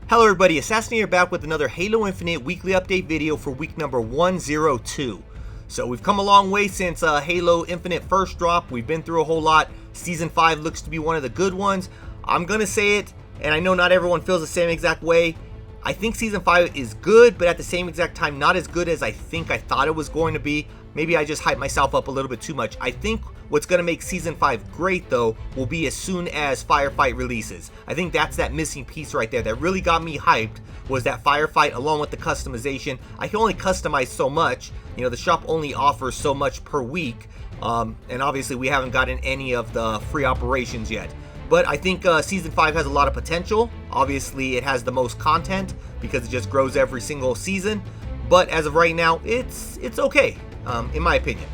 Hello everybody, Assassinator back with another Halo Infinite weekly update video for week number 102. So we've come a long way since Halo Infinite first dropped. We've been through a whole lot. Season 5 looks to be one of the good ones. I'm gonna say it, and I know not everyone feels the same exact way. I think Season 5 is good, but at the same exact time not as good as I thought it was going to be. Maybe I just hyped myself up a little bit too much. I think what's going to make Season 5 great, though, will be as soon as Firefight releases. I think that's that missing piece right there that really got me hyped, was that Firefight along with the customization. I can only customize so much. You know, the shop only offers so much per week, and obviously we haven't gotten any of the free operations yet. But I think Season 5 has a lot of potential. Obviously, it has the most content because it just grows every single season. But as of right now, it's okay, in my opinion.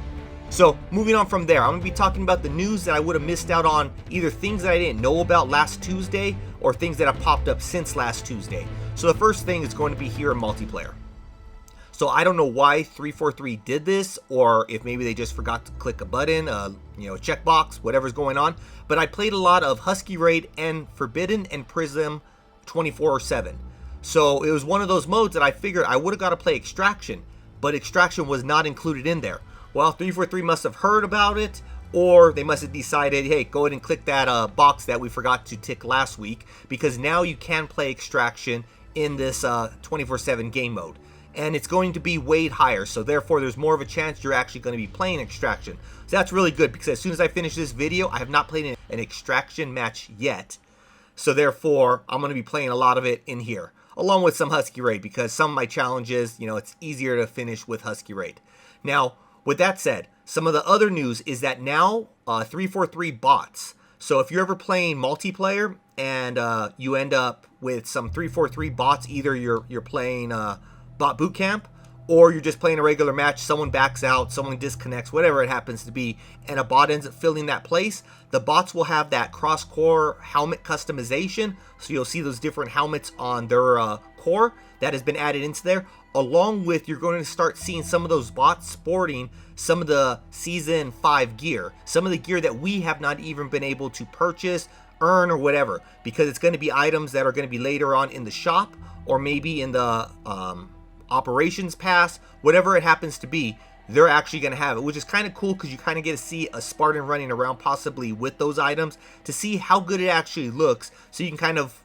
So moving on from there, I'm going to be talking about the news that I would have missed out on, either things that I didn't know about last Tuesday or things that have popped up since last Tuesday. So the first thing is going to be here in multiplayer. So I don't know why 343 did this, or if maybe they just forgot to click a button, checkbox, whatever's going on. But I played a lot of Husky Raid and Forbidden and Prism 24/7. So it was one of those modes that I figured I would have got to play Extraction, but Extraction was not included in there. Well, 343 must have heard about it, or they must have decided, hey, go ahead and click that box that we forgot to tick last week, because now you can play Extraction in this 24/7 game mode. And it's going to be weighed higher, so therefore there's more of a chance you're actually going to be playing Extraction. So that's really good, because as soon as I finish this video, I have not played an Extraction match yet. So therefore, I'm going to be playing a lot of it in here, along with some Husky Raid, because some of my challenges, it's easier to finish with Husky Raid. Now, with that said, some of the other news is that now 343 bots. So if you're ever playing multiplayer and you end up with some 343 bots, either you're playing bot boot camp, or you're just playing a regular match, someone backs out, someone disconnects, whatever it happens to be, and a bot ends up filling that place, the bots will have that cross-core helmet customization, so you'll see those different helmets on their core that has been added into there, along with you're going to start seeing some of those bots sporting some of the Season 5 gear, some of the gear that we have not even been able to purchase, earn, or whatever, because it's going to be items that are going to be later on in the shop, or maybe in the operations pass, whatever it happens to be, they're actually going to have it, which is kind of cool, because you kind of get to see a Spartan running around possibly with those items to see how good it actually looks, so you can kind of,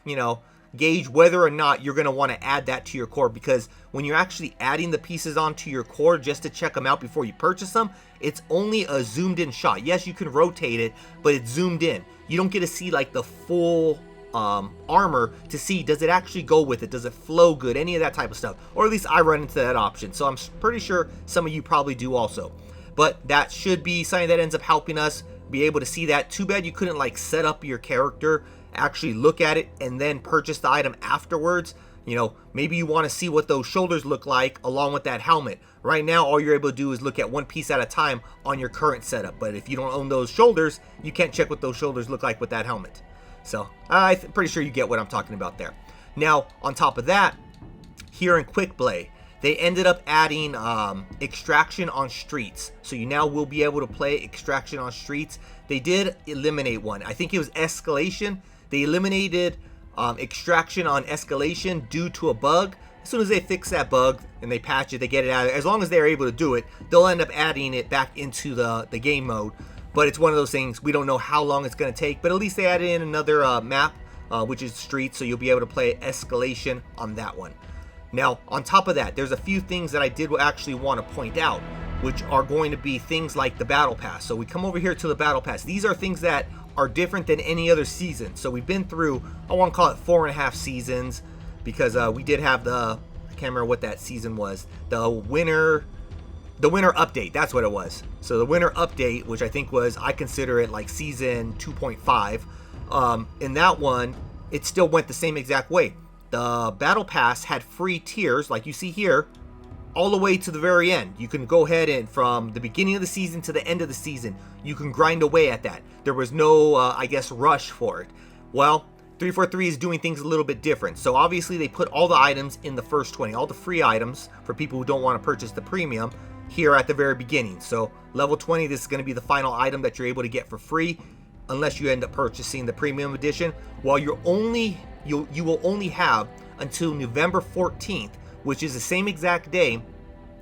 gauge whether or not you're going to want to add that to your core, because when you're actually adding the pieces onto your core just to check them out before you purchase them, it's only a zoomed in shot. Yes, you can rotate it, but it's zoomed in. You don't get to see like the full armor to see, does it actually go with it, does it flow good, any of that type of stuff, or at least I run into that option. So I'm pretty sure some of you probably do also, but that should be something that ends up helping us be able to see that. Too bad you couldn't like set up your character, actually look at it, and then purchase the item afterwards. Maybe you want to see what those shoulders look like along with that helmet. Right now, all you're able to do is look at one piece at a time on your current setup, but if you don't own those shoulders, you can't check what those shoulders look like with that helmet. So I'm pretty sure you get what I'm talking about there. Now, on top of that, here in Quick Play, they ended up adding Extraction on Streets. So you now will be able to play Extraction on Streets. They did eliminate one. I think it was Escalation. They eliminated Extraction on Escalation due to a bug. As soon as they fix that bug and they patch it, they get it out of there. As long as they're able to do it, they'll end up adding it back into the game mode. But it's one of those things, we don't know how long it's going to take. But at least they added in another map, which is Streets, so you'll be able to play Escalation on that one. Now, on top of that, there's a few things that I did actually want to point out, which are going to be things like the Battle Pass. So we come over here to the Battle Pass. These are things that are different than any other season. So we've been through, I want to call it 4.5 seasons, because we did have I can't remember what that season was, the winter update, that's what it was. So the winter update, which I think was, I consider it like season 2.5, in that one, it still went the same exact way. The Battle Pass had free tiers, like you see here, all the way to the very end. You can go ahead and from the beginning of the season to the end of the season, you can grind away at that. There was no, rush for it. Well, 343 is doing things a little bit different. So obviously they put all the items in the first 20, all the free items for people who don't want to purchase the premium here at the very beginning. So level 20, this is going to be the final item that you're able to get for free, unless you end up purchasing the premium edition. While you will only have until November 14th, which is the same exact day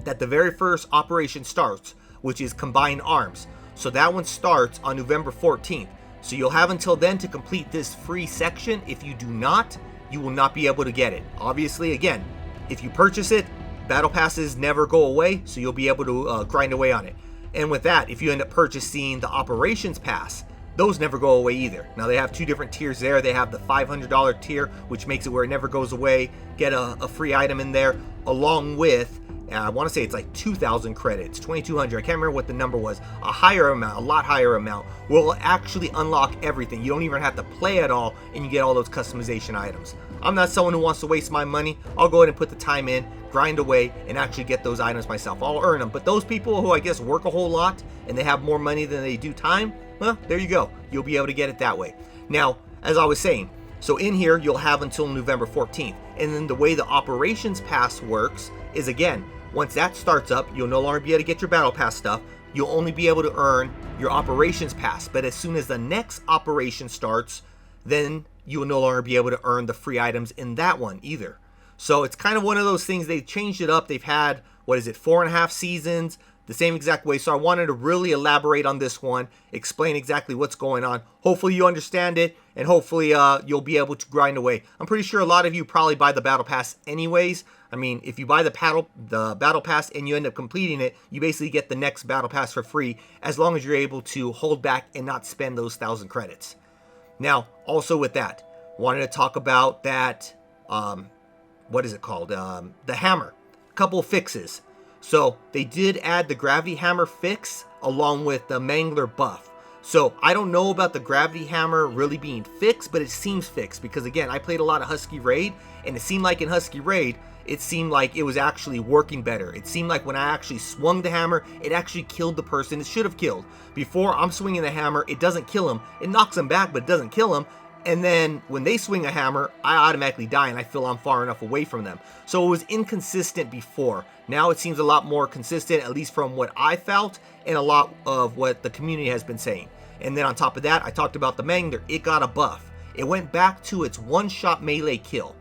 that the very first operation starts, which is Combined Arms. So that one starts on November 14th. So you'll have until then to complete this free section. If you do not, you will not be able to get it. Obviously, again, if you purchase it, battle passes never go away, so you'll be able to grind away on it. And with that, if you end up purchasing the operations pass, those never go away either. Now they have two different tiers there. They have the $500 tier, which makes it where it never goes away. Get a free item in there, along with, I want to say it's like 2,000 credits, 2,200. I can't remember what the number was. A higher amount, a lot higher amount, will actually unlock everything. You don't even have to play at all, and you get all those customization items. I'm not someone who wants to waste my money. I'll go ahead and put the time in, grind away, and actually get those items myself. I'll earn them. But those people who I guess work a whole lot and they have more money than they do time, well, there you go. You'll be able to get it that way. Now, as I was saying, so in here, you'll have until November 14th. And then the way the operations pass works is, again, once that starts up, you'll no longer be able to get your battle pass stuff. You'll only be able to earn your operations pass. But as soon as the next operation starts, then you will no longer be able to earn the free items in that one either. So it's kind of one of those things. They've changed it up. They've had, 4.5 seasons, the same exact way. So I wanted to really elaborate on this one, explain exactly what's going on. Hopefully you understand it, and hopefully you'll be able to grind away. I'm pretty sure a lot of you probably buy the battle pass anyways. I mean, if you buy the battle pass and you end up completing it, you basically get the next battle pass for free, as long as you're able to hold back and not spend those 1,000 credits. Now, also with that, wanted to talk about that, what is it called? The hammer. Couple fixes. So they did add the gravity hammer fix along with the mangler buff. So I don't know about the gravity hammer really being fixed, but it seems fixed because, again, I played a lot of Husky Raid, and it seemed like in Husky Raid, it seemed like it was actually working better. It seemed like when I actually swung the hammer, it actually killed the person it should have killed. Before I'm swinging the hammer, it doesn't kill him. It knocks him back, but it doesn't kill him. And then when they swing a hammer, I automatically die and I feel I'm far enough away from them. So it was inconsistent before. Now it seems a lot more consistent, at least from what I felt and a lot of what the community has been saying. And then on top of that, I talked about the mangler. It got a buff. It went back to its one-shot melee kill.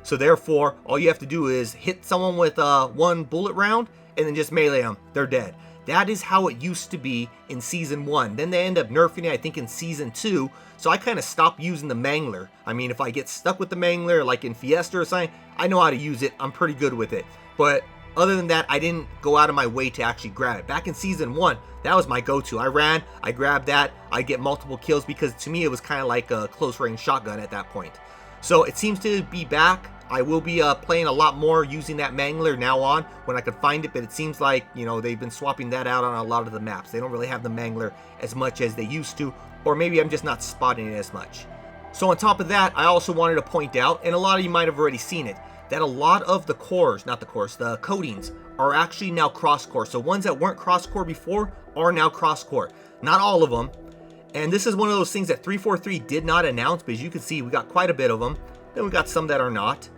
So therefore, all you have to do is hit someone with one bullet round and then just melee them. They're dead. That is how it used to be in Season 1. Then they end up nerfing it, I think, in Season 2. So I kind of stopped using the mangler. I mean, if I get stuck with the mangler, like in Fiesta or something, I know how to use it. I'm pretty good with it. But other than that, I didn't go out of my way to actually grab it. Back in Season 1, that was my go-to. I ran, I grabbed that, I get multiple kills because to me it was kind of like a close-range shotgun at that point. So it seems to be back. I will be playing a lot more using that mangler now on when I could find it, but it seems like, you know, they've been swapping that out on a lot of the maps. They don't really have the mangler as much as they used to, or maybe I'm just not spotting it as much. So on top of that, I also wanted to point out, and a lot of you might have already seen it, that a lot of the cores, not the cores, the coatings are actually now cross-core. So ones that weren't cross-core before are now cross-core. Not all of them. And this is one of those things that 343 did not announce, but as you can see, we got quite a bit of them. Then we got some that are not.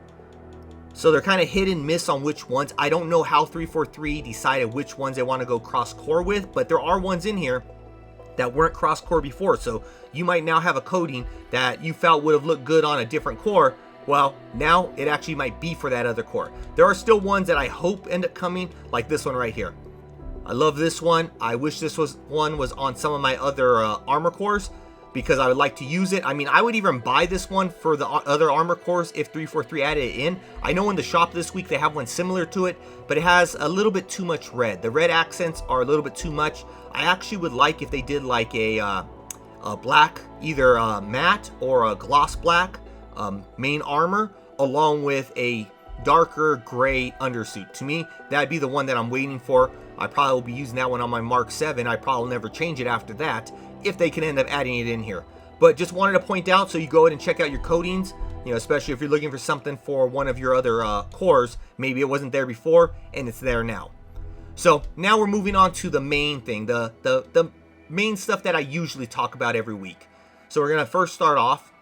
So they're kind of hit and miss on which ones. I don't know how 343 decided which ones they want to go cross-core with, but there are ones in here that weren't cross-core before. So you might now have a coating that you felt would have looked good on a different core. Well, now it actually might be for that other core. There are still ones that I hope end up coming, like this one right here. I love this one. I wish this one was on some of my other armor cores because I would like to use it. I mean, I would even buy this one for the other armor cores if 343 added it in. I know in the shop this week they have one similar to it, but it has a little bit too much red. The red accents are a little bit too much. I actually would like if they did like a black, either matte or a gloss black main armor, along with a darker gray undersuit. To me, that'd be the one that I'm waiting for. I probably will be using that one on my Mark 7. I probably never change it after that if they can end up adding it in here. But just wanted to point out, so you go ahead and check out your coatings, you know, especially if you're looking for something for one of your other cores. Maybe it wasn't there before and it's there now. So now we're moving on to the main thing, the main stuff that I usually talk about every week. So we're gonna first start off,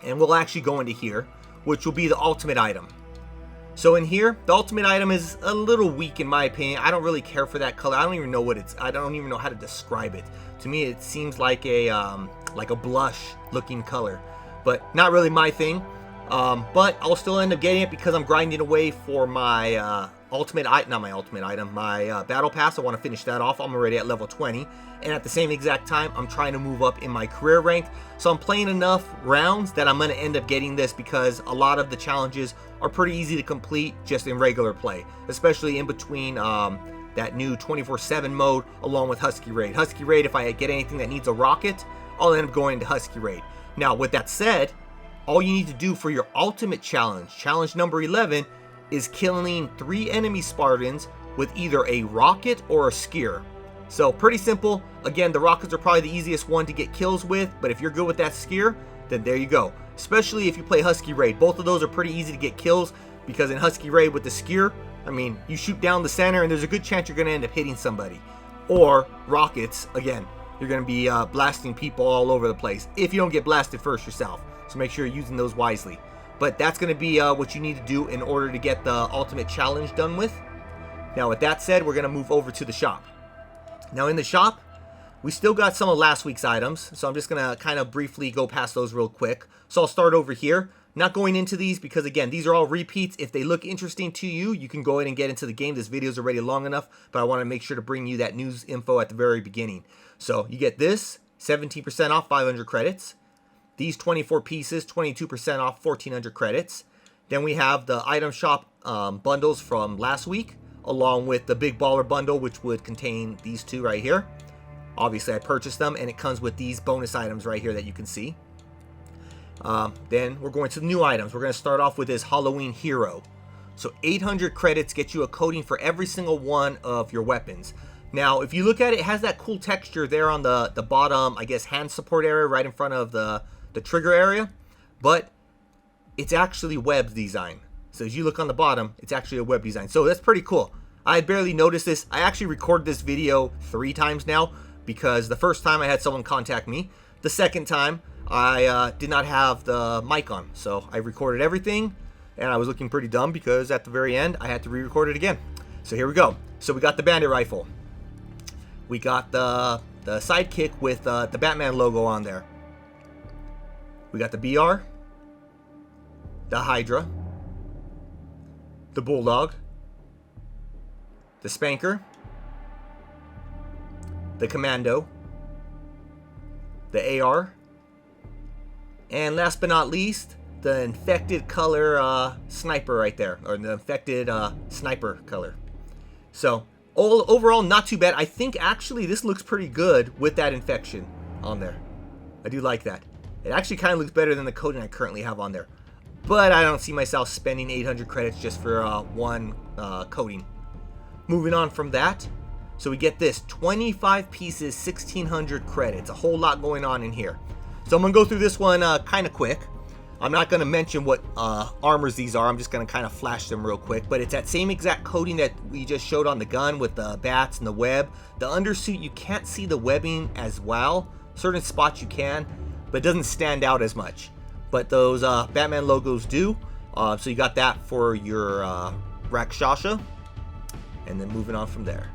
and we'll actually go into here, which will be the ultimate item. So in here, the ultimate item is a little weak in my opinion. I don't really care for that color. I don't even know what it's, I don't even know how to describe it. To me, it seems like a blush looking color, but not really my thing. But I'll still end up getting it because I'm grinding away for my my battle pass. I want to finish that off. I'm already at level 20, and at the same exact time, I'm trying to move up in my career rank. So I'm playing enough rounds that I'm going to end up getting this because a lot of the challenges are pretty easy to complete just in regular play, especially in between that new 24/7 mode along with Husky Raid. Husky Raid, if I get anything that needs a rocket, I'll end up going to Husky Raid. Now, with that said, all you need to do for your ultimate challenge, challenge number 11, is killing 3 enemy Spartans with either a rocket or a skier. So pretty simple. Again, the rockets are probably the easiest one to get kills with, but if you're good with that skier, then there you go. Especially if you play Husky Raid. Both of those are pretty easy to get kills because in Husky Raid with the skier, I mean, you shoot down the center and there's a good chance you're going to end up hitting somebody. Or rockets, again, you're going to be blasting people all over the place if you don't get blasted first yourself. So make sure you're using those wisely. But that's going to be what you need to do in order to get the ultimate challenge done with. Now, with that said, we're going to move over to the shop. Now, in the shop, we still got some of last week's items. So I'm just going to kind of briefly go past those real quick. So I'll start over here. Not going into these because, again, these are all repeats. If they look interesting to you, you can go ahead and get into the game. This video is already long enough, but I want to make sure to bring you that news info at the very beginning. So you get this, 17% off, 500 credits. These 24 pieces, 22% off, 1,400 credits. Then we have the item shop bundles from last week, along with the Big Baller bundle, which would contain these two right here. Obviously, I purchased them, and it comes with these bonus items right here that you can see. Then we're going to the new items. We're going to start off with this Halloween Hero. So 800 credits get you a coating for every single one of your weapons. Now, if you look at it, it has that cool texture there on the bottom, I guess, hand support area right in front of the trigger area, but it's actually web design. So as you look on the bottom, it's actually a web design. So that's pretty cool. I barely noticed this. I actually recorded this video 3 times now because the first time I had someone contact me. The second time I did not have the mic on. So I recorded everything and I was looking pretty dumb because at the very end I had to re-record it again. So here we go. So we got the bandit rifle. We got the sidekick with the Batman logo on there. We got the BR, the Hydra, the Bulldog, the Spanker, the Commando, the AR, and last but not least, the infected color sniper right there, or the infected sniper color. So overall, not too bad. I think actually this looks pretty good with that infection on there. I do like that. It actually kind of looks better than the coating I currently have on there. But I don't see myself spending 800 credits just for one coating. Moving on from that. So we get this, 25 pieces, 1,600 credits. A whole lot going on in here. So I'm going to go through this one kind of quick. I'm not going to mention what armors these are. I'm just going to kind of flash them real quick. But it's that same exact coating that we just showed on the gun with the bats and the web. The undersuit, you can't see the webbing as well. Certain spots you can, but it doesn't stand out as much. But those Batman logos do. So you got that for your Rakshasha. And then moving on from there.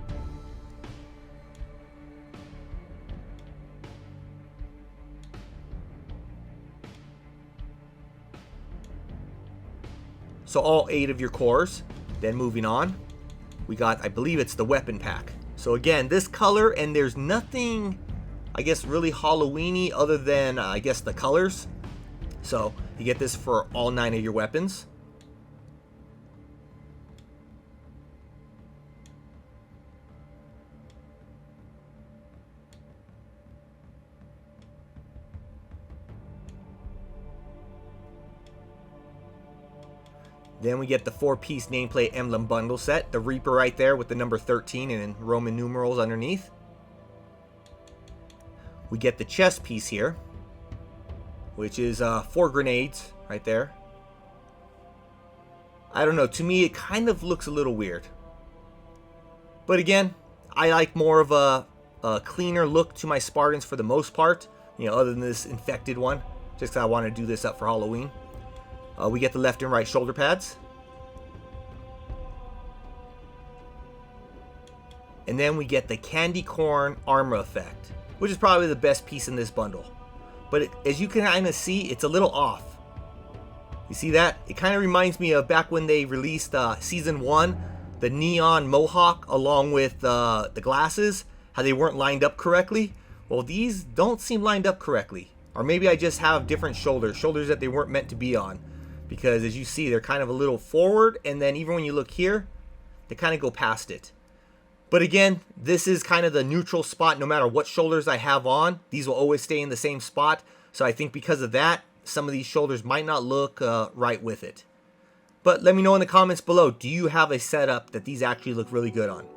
So all 8 of your cores. Then moving on, we got, I believe it's the weapon pack. So again, this color, and there's nothing, I guess, really Halloween-y other than, I guess, the colors. So you get this for all 9 of your weapons. Then we get the 4-piece nameplate emblem bundle set. The Reaper right there with the number 13 and Roman numerals underneath. We get the chest piece here, which is 4 grenades right there. I don't know. To me, it kind of looks a little weird. But again, I like more of a cleaner look to my Spartans for the most part. You know, other than this infected one. Just because I want to do this up for Halloween. We get the left and right shoulder pads. And then we get the candy corn armor effect, which is probably the best piece in this bundle. But as you can kind of see, it's a little off. You see that? It kind of reminds me of back when they released Season 1, the neon mohawk along with the glasses, how they weren't lined up correctly. Well, these don't seem lined up correctly. Or maybe I just have different shoulders that they weren't meant to be on. Because as you see, they're kind of a little forward, and then even when you look here, they kind of go past it. But again, this is kind of the neutral spot. No matter what shoulders I have on, these will always stay in the same spot. So I think because of that, some of these shoulders might not look right with it. But let me know in the comments below, do you have a setup that these actually look really good on?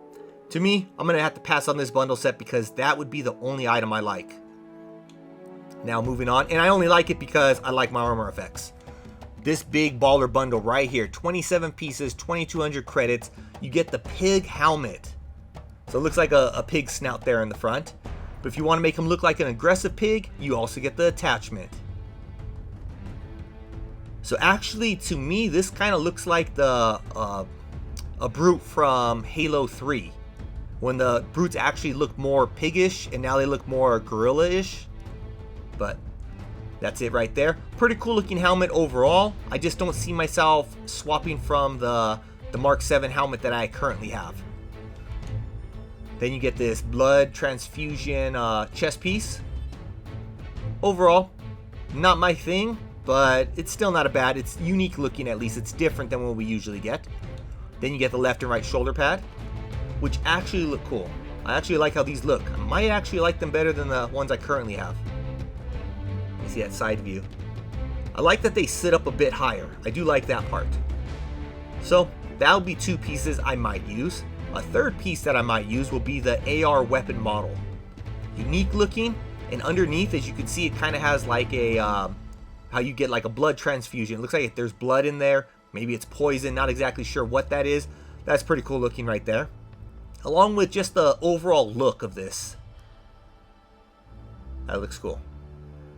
To me, I'm going to have to pass on this bundle set because that would be the only item I like. Now moving on, and I only like it because I like my armor effects. This big baller bundle right here, 27 pieces, 2,200 credits. You get the pig helmet. So it looks like a pig snout there in the front. But if you want to make him look like an aggressive pig, you also get the attachment. So actually, to me, this kind of looks like the a brute from Halo 3. When the brutes actually look more piggish, and now they look more gorilla-ish. But that's it right there. Pretty cool looking helmet overall. I just don't see myself swapping from the Mark 7 helmet that I currently have. Then you get this blood transfusion chest piece. Overall, not my thing, but it's still not a bad. It's unique looking at least. It's different than what we usually get. Then you get the left and right shoulder pad, which actually look cool. I actually like how these look. I might actually like them better than the ones I currently have. You see that side view. I like that they sit up a bit higher. I do like that part. So that'll be two pieces I might use. A third piece that I might use will be the AR weapon model. Unique looking, and underneath, as you can see, it kind of has like a, how you get like a blood transfusion. It looks like there's blood in there. Maybe it's poison, not exactly sure what that is. That's pretty cool looking right there. Along with just the overall look of this. That looks cool.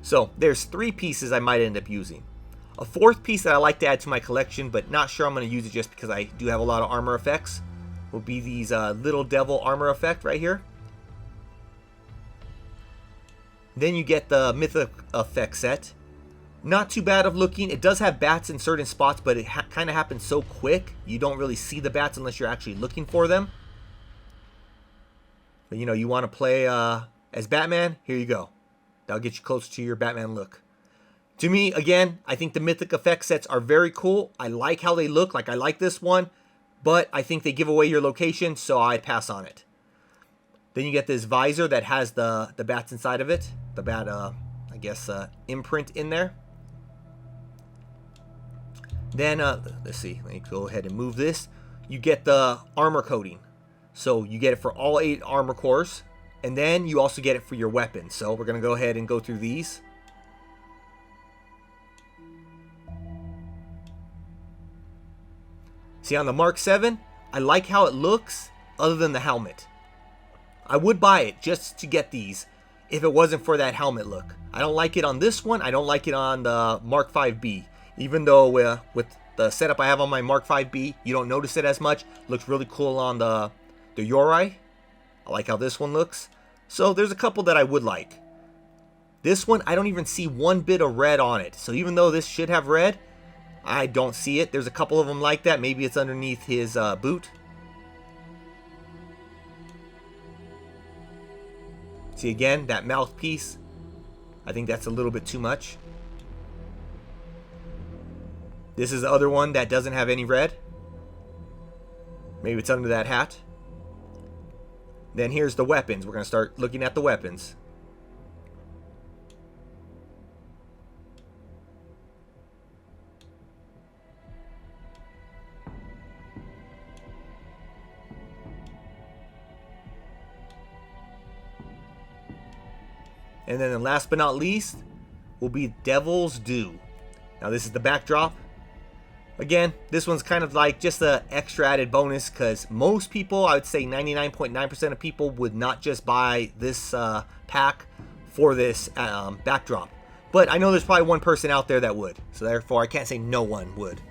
So there's three pieces I might end up using. A fourth piece that I like to add to my collection, but not sure I'm going to use it just because I do have a lot of armor effects, will be these Little Devil armor effect right here. Then you get the Mythic effect set. Not too bad of looking. It does have bats in certain spots, but it kind of happens so quick, you don't really see the bats unless you're actually looking for them. But you know, you want to play as Batman, here you go. That'll get you close to your Batman look. To me, again, I think the Mythic effect sets are very cool. I like how they look. Like, I like this one. But I think they give away your location, so I'd pass on it. Then you get this visor that has the bats inside of it. The bat, I guess, imprint in there. Then, let's see. Let me go ahead and move this. You get the armor coating. So you get it for all 8 armor cores. And then you also get it for your weapons. So we're going to go ahead and go through these. See, on the Mark 7, I like how it looks other than the helmet. I would buy it just to get these if it wasn't for that helmet look. I don't like it on this one. I don't like it on the Mark 5B. Even though with the setup I have on my Mark 5B, you don't notice it as much. Looks really cool on the Yori. I like how this one looks. So there's a couple that I would like. This one, I don't even see one bit of red on it. So even though this should have red, I don't see it. There's a couple of them like that. Maybe it's underneath his boot. See again, that mouthpiece. I think that's a little bit too much. This is the other one that doesn't have any red. Maybe it's under that hat. Then here's the weapons. We're going to start looking at the weapons. And then last but not least will be Devil's Due. Now this is the backdrop. Again, this one's kind of like just an extra added bonus because most people, I would say 99.9% of people would not just buy this pack for this backdrop. But I know there's probably one person out there that would. So therefore, I can't say no one would.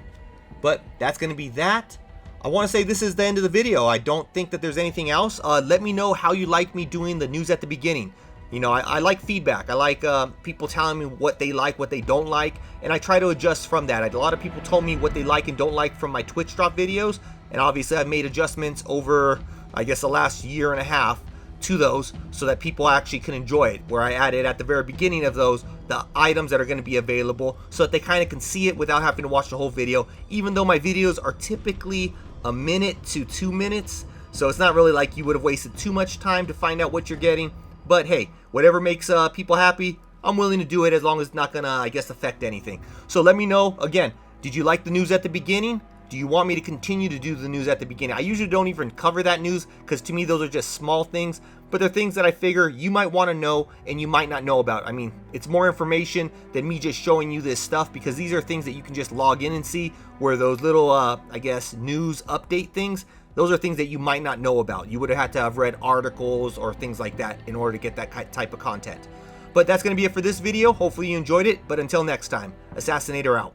But that's going to be that. I want to say this is the end of the video. I don't think that there's anything else. Let me know how you like me doing the news at the beginning. You know, I like feedback. I like people telling me what they like, what they don't like, and I try to adjust from that. A lot of people told me what they like and don't like from my Twitch drop videos, and obviously I've made adjustments over, I guess, the last year and a half to those so that people actually can enjoy it, where I added at the very beginning of those the items that are going to be available so that they kind of can see it without having to watch the whole video, even though my videos are typically a minute to 2 minutes, so it's not really like you would have wasted too much time to find out what you're getting. But hey, whatever makes people happy, I'm willing to do it, as long as it's not gonna, I guess, affect anything. So let me know, again, did you like the news at the beginning? Do you want me to continue to do the news at the beginning? I usually don't even cover that news, because to me those are just small things, but they're things that I figure you might want to know and you might not know about. I mean, it's more information than me just showing you this stuff, because these are things that you can just log in and see, where those little, I guess, news update things, those are things that you might not know about. You would have had to have read articles or things like that in order to get that type of content. But that's going to be it for this video. Hopefully you enjoyed it, but until next time, Assassinator out.